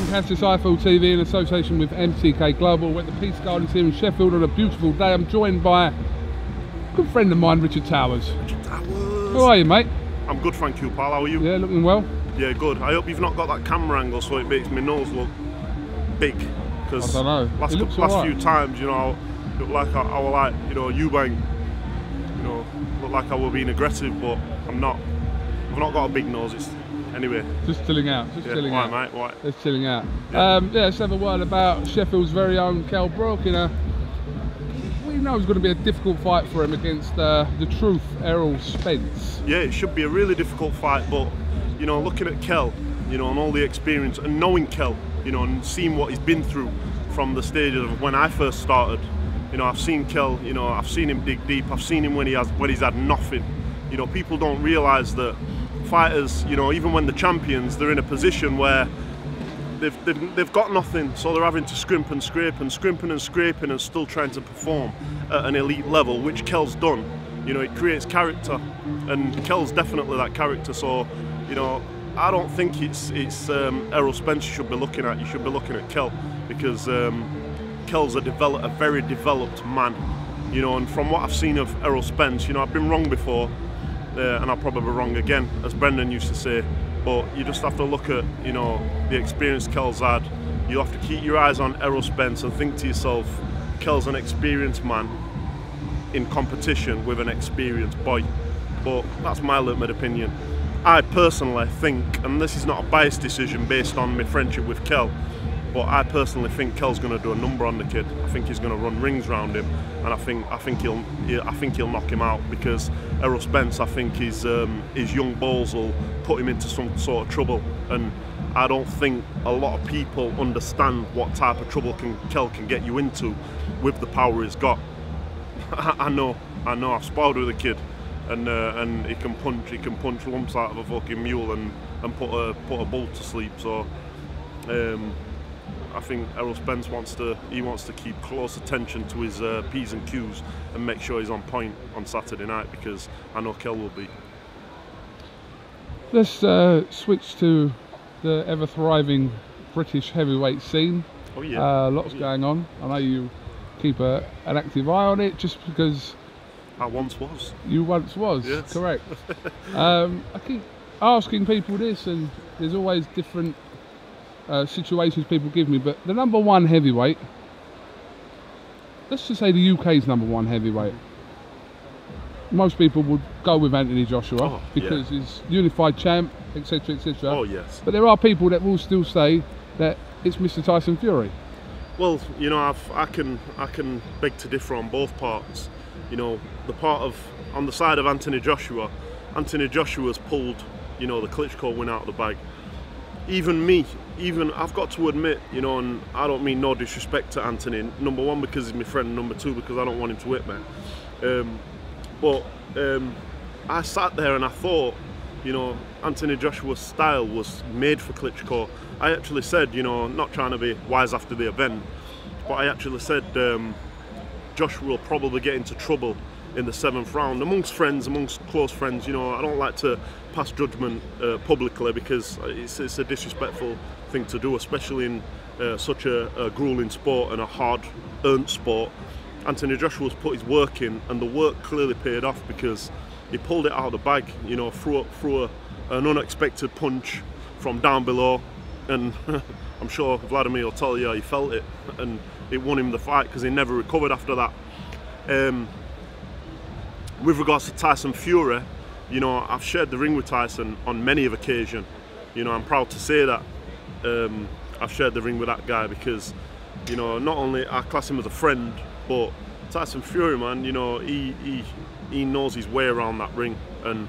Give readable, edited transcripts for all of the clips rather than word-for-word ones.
from CASSIUS iFL TV in association with MCK Global. We're at the Peace Gardens here in Sheffield on a beautiful day. I'm joined by a good friend of mine, Richard Towers. Richard Towers. How are you, mate? I'm good, thank you, pal. How are you? Yeah, looking well. Yeah, good. I hope you've not got that camera angle so it makes my nose look big. Because I don't know. last few times, you know, I look like I was like, you know, Eubank, you know, look like I were being aggressive, but I'm not. I've not got a big nose. It's anyway. Just chilling out. Just chilling out. Mate, right. Just chilling out. Yeah. Let's have a word about Sheffield's very own KELL BROOK. We know it's going to be a difficult fight for him against the truth, ERROL SPENCE. Yeah, it should be a really difficult fight, but you know, looking at KELL, you know, and all the experience and knowing KELL, you know, and seeing what he's been through from the stage of when I first started. You know, I've seen KELL. You know, I've seen him dig deep. I've seen him when he's had nothing. You know, people don't realise that fighters, you know, even when they're champions, they're in a position where they've got nothing, so they're having to scrimp and scrape and scrimping and scraping and still trying to perform at an elite level, which KELL's done. You know, it creates character, and KELL's definitely that character. So, you know, I don't think it's ERROL SPENCE you should be looking at. You should be looking at KELL, because KELL's a very developed man. You know, and from what I've seen of ERROL SPENCE, you know, I've been wrong before. And I'll probably be wrong again, as Brendan used to say, but you just have to look at, you know, the experience KELL's had. You have to keep your eyes on ERROL SPENCE and think to yourself, KELL's an experienced man in competition with an experienced boy. But that's my limited opinion. I personally think, and this is not a biased decision based on my friendship with KELL, but I personally think KELL's going to do a number on the kid. I think he's going to run rings round him, and I think he'll knock him out, because ERROL SPENCE, I think his young balls will put him into some sort of trouble, and I don't think a lot of people understand what type of trouble KELL can get you into with the power he's got. I know. I've sparred with a kid, and he can punch lumps out of a fucking mule and put a bull to sleep. So. I think ERROL SPENCE wants to keep close attention to his P's and Q's and make sure he's on point on Saturday night, because I know KELL will be. Let's switch to the ever-thriving British heavyweight scene. Oh yeah. Lots going on. I know you keep an active eye on it, just because I once was. You once was, yes. Correct. I keep asking people this, and there's always different situations people give me, but the #1 heavyweight, let's just say the UK's #1 heavyweight, most people would go with Anthony Joshua, because he's unified champ, etc, etc. Oh yes. But there are people that will still say that it's Mr. Tyson Fury. Well, you know, I can beg to differ on both parts. You know, the part of on the side of Anthony Joshua's pulled, you know, the Klitschko win out of the bag. Even I've got to admit, you know, and I don't mean no disrespect to Anthony, #1 because he's my friend, #2 because I don't want him to whip me. I sat there and I thought, you know, Anthony Joshua's style was made for Klitschko. I actually said, you know, not trying to be wise after the event, but I actually said Joshua will probably get into trouble in the 7th round amongst friends, amongst close friends. You know, I don't like to pass judgment publicly, because it's a disrespectful thing to do, especially in such a grueling sport and a hard-earned sport. Anthony Joshua's put his work in, and the work clearly paid off, because he pulled it out of the bag. You know, threw an unexpected punch from down below, and I'm sure Vladimir will tell you he felt it, and it won him the fight, because he never recovered after that. With regards to Tyson Fury, you know, I've shared the ring with Tyson on many of occasions. You know, I'm proud to say that I've shared the ring with that guy, because, you know, not only I class him as a friend, but Tyson Fury, man, you know, he knows his way around that ring, and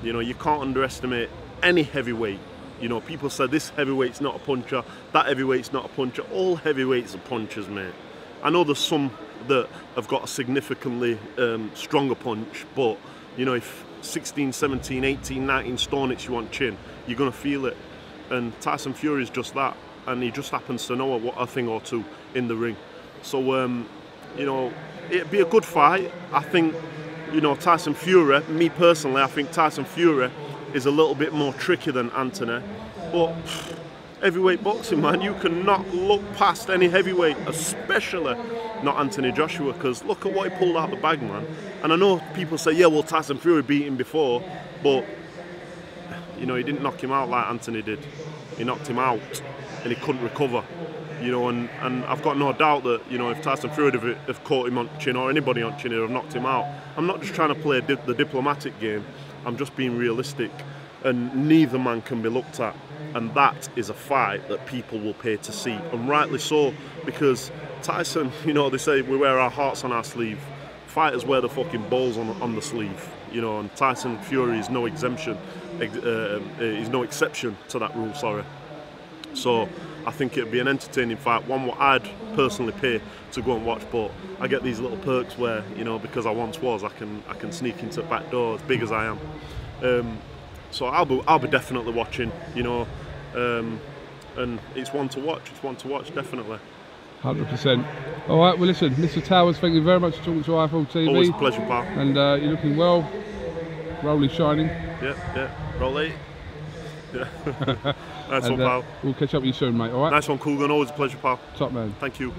you know, you can't underestimate any heavyweight. You know, people say this heavyweight's not a puncher, that heavyweight's not a puncher. All heavyweights are punchers, mate. I know there's some that have got a significantly stronger punch, but you know, if 16, 17, 18, 19 stone hits you on chin, you're going to feel it. And Tyson Fury is just that, and he just happens to know a thing or two in the ring. So, you know, it'd be a good fight. I think, you know, Tyson Fury, me personally, I think Tyson Fury is a little bit more tricky than Anthony. But heavyweight boxing, man. You cannot look past any heavyweight, especially not Anthony Joshua, because look at what he pulled out the bag, man. And I know people say, yeah, well, Tyson Fury beat him before, but you know, he didn't knock him out like Anthony did. He knocked him out and he couldn't recover. You know, and I've got no doubt that, you know, if Tyson Fury have caught him on chin, or anybody on chin, he'd have knocked him out. I'm not just trying to play the diplomatic game, I'm just being realistic. And neither man can be looked at. And that is a fight that people will pay to see. And rightly so, because Tyson, you know, they say we wear our hearts on our sleeve. Fighters wear the fucking balls on the sleeve. You know, and Tyson Fury is no exemption. He's no exception to that rule, sorry. So I think it'd be an entertaining fight, one what I'd personally pay to go and watch, but I get these little perks where, you know, because I once was, I can sneak into the back door as big as I am. So I'll be definitely watching, you know, and it's one to watch. It's one to watch, definitely. 100%. All right, well listen, Mr. Towers, thank you very much for talking to IFL TV. Always a pleasure, pal. And you're looking well, Rolly shining. Yeah, Rolly. Yeah. Nice one, pal. We'll catch up with you soon, mate, all right? Nice one, KUGAN. Always a pleasure, pal. Top man. Thank you.